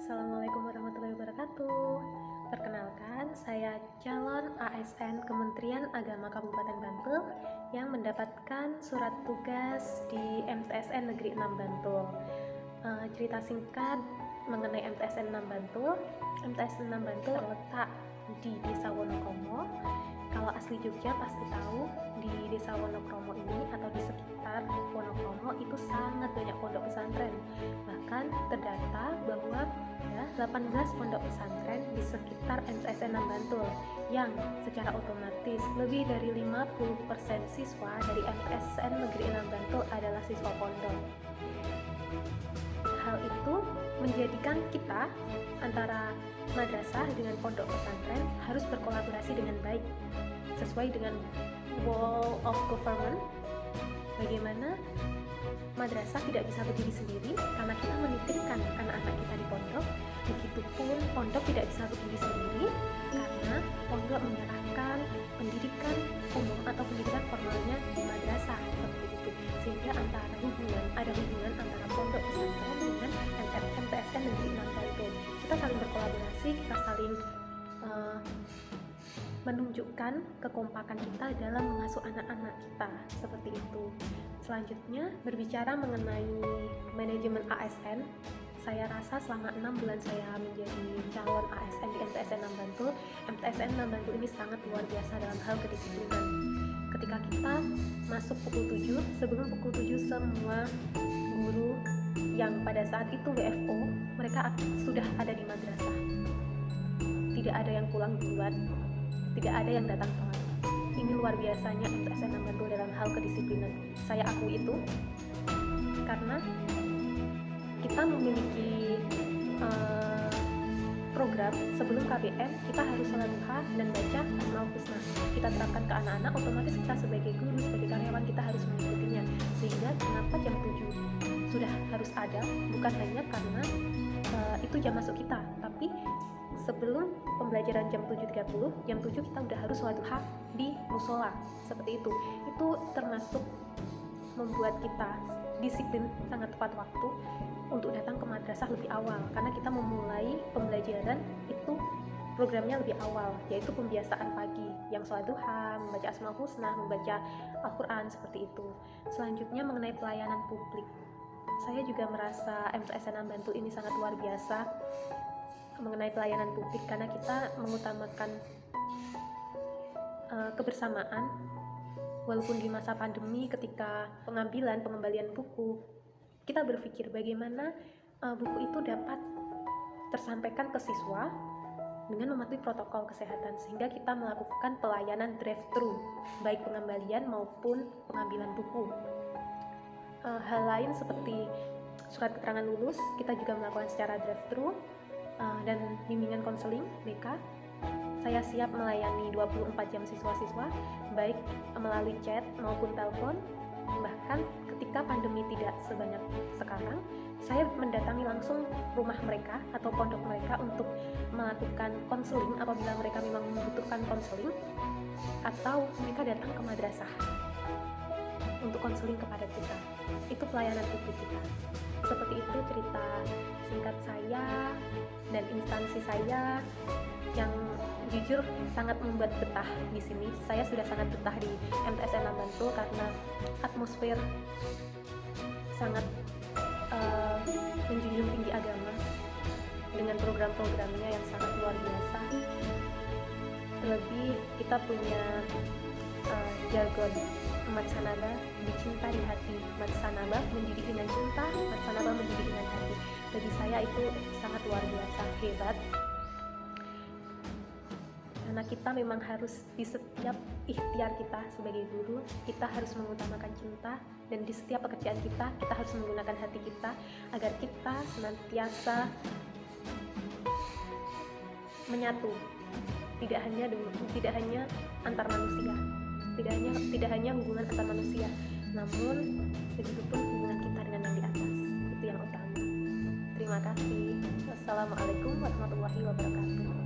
Assalamualaikum warahmatullahi wabarakatuh. Perkenalkan, saya calon ASN Kementerian Agama Kabupaten Bantul yang mendapatkan surat tugas di MTSN Negeri 6 Bantul. Cerita singkat mengenai MTSN 6 Bantul. MTSN 6 Bantul terletak di Desa Wonokromo. Kalau asli Jogja pasti tahu di Desa Wonokromo ini atau di sekitar Wonokromo itu sangat banyak pondok pesantren. Bahkan terdata bahwa 18 pondok pesantren di sekitar MTSN 6 Bantul yang secara otomatis lebih dari 50% siswa dari MTSN Negeri 6 Bantul adalah siswa pondok. Hal itu menjadikan kita antara madrasah dengan pondok pesantren harus berkolaborasi dengan baik sesuai dengan Wall of Government. Bagaimana madrasah tidak bisa berdiri sendiri karena kita menitipkan anak-anak kita di pondok, begitupun pondok tidak bisa berdiri sendiri karena pondok menyerahkan pendidikan umum atau pendidikan formalnya di madrasah seperti itu, sehingga ada hubungan antara pondok pesantren dengan MTSN Negeri 6 Bantul. Kita saling berkolaborasi, kita saling menunjukkan kekompakan kita dalam mengasuh anak-anak kita seperti itu. Selanjutnya, berbicara mengenai manajemen ASN, saya rasa selama 6 bulan saya menjadi calon ASN di MTSN 6 Bantul, MTSN 6 Bantul ini sangat luar biasa dalam hal kedisiplinan. Ketika kita masuk pukul 7, sebelum pukul 7 semua guru yang pada saat itu WFO, mereka sudah ada di madrasah. Tidak ada yang pulang duluan, tidak ada yang datang telat. Ini luar biasanya MTSN 6 Bantul dalam hal kedisiplinan. Saya akui itu karena kita memiliki program sebelum KBM, kita harus selaluha dan baca Asmaul Husna. Kita terapkan ke anak-anak, otomatis kita sebagai guru, sebagai karyawan kita harus mengikutinya. Sehingga kenapa jam 7 sudah harus ada, bukan hanya karena itu jam masuk kita, tapi sebelum pembelajaran jam 7.30, jam 7 kita udah harus sholat duha di musola, seperti itu. Itu termasuk membuat kita disiplin sangat tepat waktu untuk datang ke madrasah lebih awal, karena kita memulai pembelajaran itu programnya lebih awal, yaitu pembiasaan pagi yang sholat duha, membaca Asmaul Husna, membaca Al-Quran, seperti itu. Selanjutnya mengenai pelayanan publik, saya juga merasa MTSN 6 Bantul ini sangat luar biasa mengenai pelayanan publik, karena kita mengutamakan kebersamaan. Walaupun di masa pandemi ketika pengembalian buku, kita berpikir bagaimana buku itu dapat tersampaikan ke siswa dengan mematuhi protokol kesehatan, sehingga kita melakukan pelayanan drive-thru baik pengembalian maupun pengambilan buku. Hal lain seperti surat keterangan lulus kita juga melakukan secara drive-thru, dan bimbingan konseling BK. Saya siap melayani 24 jam siswa-siswa baik melalui chat maupun telepon. Bahkan ketika pandemi tidak sebanyak sekarang, saya mendatangi langsung rumah mereka atau pondok mereka untuk melakukan konseling apabila mereka memang membutuhkan konseling, atau mereka datang ke madrasah untuk konseling kepada kita. Itu pelayanan publik kita. Seperti itu cerita singkat saya dan instansi saya yang jujur sangat membuat betah di sini. Saya sudah sangat betah di MTSN 6 Bantul karena atmosfer sangat menjunjung tinggi agama dengan program-programnya yang sangat luar biasa. Terlebih kita punya jargon Mat Sanaba, dicinta di hati. Mat Sanaba mendidik dengan cinta, Mat Sanaba mendidik dengan hati. Bagi saya itu sangat luar biasa, hebat. Karena kita memang harus di setiap ikhtiar kita sebagai guru, kita harus mengutamakan cinta, dan di setiap pekerjaan kita harus menggunakan hati kita agar kita senantiasa menyatu, tidak hanya antar manusia, tidak hanya hubungan antar manusia, namun begitupun hubungan kita dengan yang di atas, itu yang utama. Terima kasih. Wassalamualaikum warahmatullahi wabarakatuh.